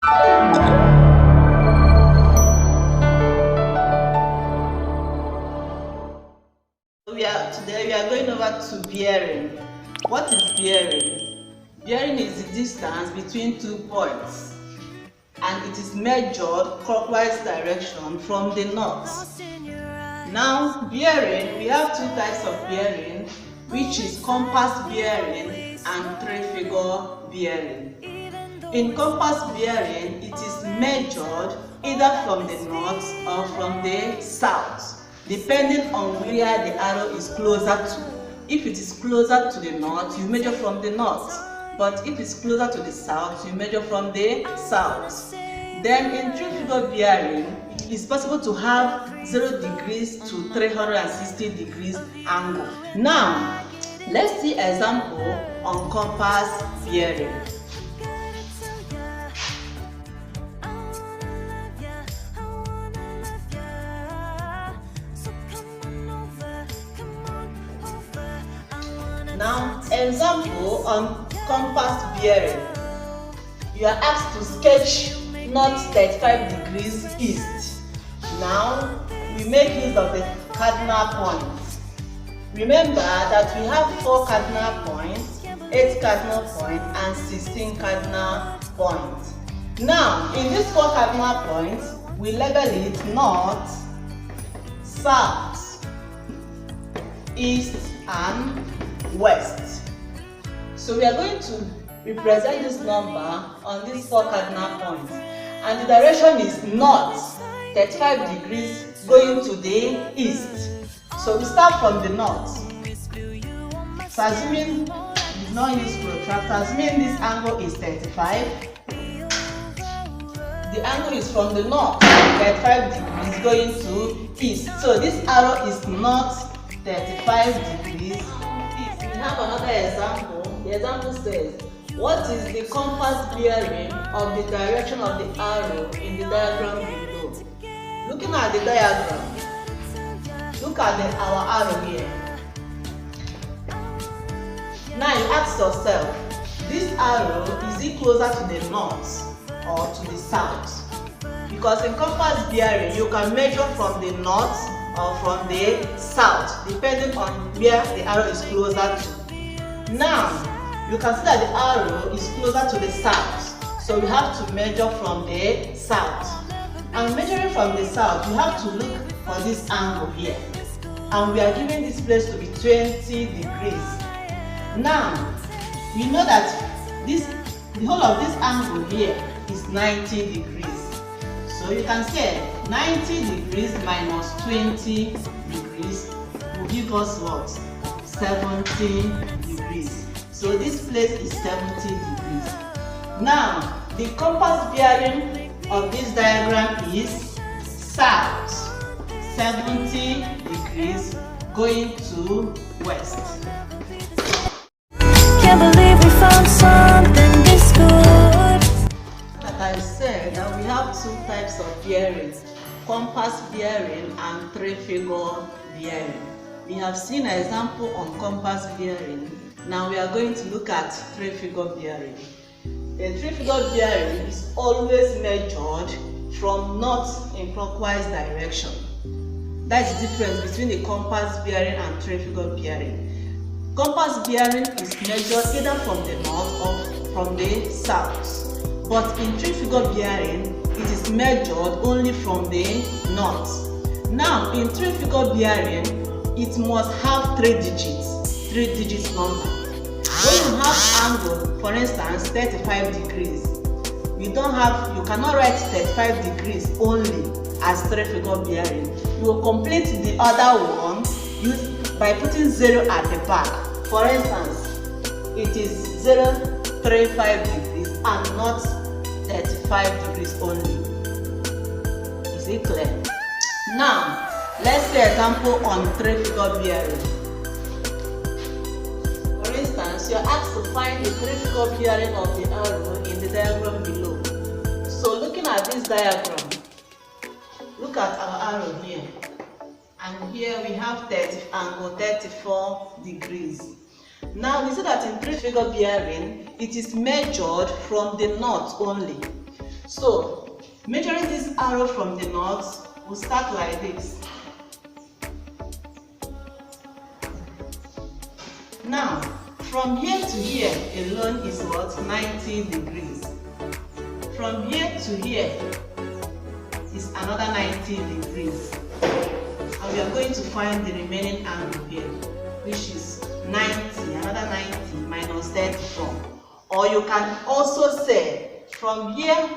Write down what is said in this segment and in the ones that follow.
Today we are going over to bearing. What is bearing? Bearing is the distance between 2 points, and it is measured clockwise direction from the north. Now, bearing, we have 2 types of bearing, which is compass bearing and 3-figure bearing. In compass bearing, it is measured either from the north or from the south, depending on where the arrow is closer to. If it is closer to the north, you measure from the north, but if it's closer to the south, you measure from the south. Then in 3-figure bearing, it is possible to have 0 degrees to 360 degrees angle. Now, let's see example on compass bearing. Now, example on compass bearing. You are asked to sketch north 35 degrees east. Now, we make use of the cardinal points. Remember that we have 4 cardinal points, 8 cardinal points, and 16 cardinal points. Now, in these 4 cardinal points, we label it north, south, east, and west. So we are going to represent this number on these 4 cardinal points, and the direction is north 35 degrees going to the east. So we start from the north. So assuming we did not use protractor, assuming this angle is 35, the angle is from the north 35 degrees going to east. So this arrow is north 35 degrees east. We have another example. The example says, what is the compass bearing of the direction of the arrow in the diagram below? Looking at the diagram, look at our arrow here. Now you ask yourself, this arrow, is it closer to the north or to the south? Because in compass bearing, you can measure from the north or from the south, depending on where the arrow is closer to. Now, you can see that the arrow is closer to the south, so we have to measure from the south. And measuring from the south, we have to look for this angle here, and we are given this place to be 20 degrees. Now, we know that the whole of this angle here is 90 degrees. So you can say 90 degrees minus 20 degrees will give us what? 70 degrees. So this place is 70 degrees. Now, the compass bearing of this diagram is south, 70 degrees going to west. Can't believe we found something this good. Like I said, that we have 2 types of bearings, compass bearing and 3-figure bearing. We have seen an example on compass bearing. Now we are going to look at 3-figure bearing. A 3-figure bearing is always measured from north in clockwise direction. That's the difference between the compass bearing and 3-figure bearing. Compass bearing is measured either from the north or from the south. But in 3-figure bearing, it is measured only from the north. Now, in 3-figure bearing, it must have 3 digits number. When you have angle, for instance, 35 degrees, you cannot write 35 degrees only as 3-figure bearing. You will complete the other one by putting 0 at the back. For instance, it is 035 degrees and not 35 degrees only. Is it clear? Now, let's see example on 3-figure bearing. For instance, you are asked to find the 3-figure bearing of the arrow in the diagram below. So looking at this diagram, look at our arrow here. And here we have angle 34 degrees. Now we see that in 3-figure bearing, it is measured from the north only. So, measuring this arrow from the north, we'll start like this. Now, from here to here alone is what? 90 degrees. From here to here is another 90 degrees. And we are going to find the remaining angle here, which is 90, another 90 minus 34. Or you can also say from here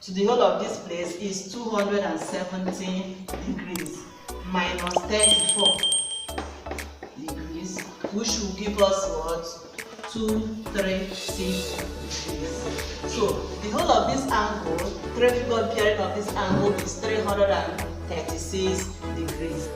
to the whole of this place is 217 degrees minus 34 degrees, which will give us what? 236 degrees. So the whole of this angle, three-figure bearing of this angle is 336 degrees.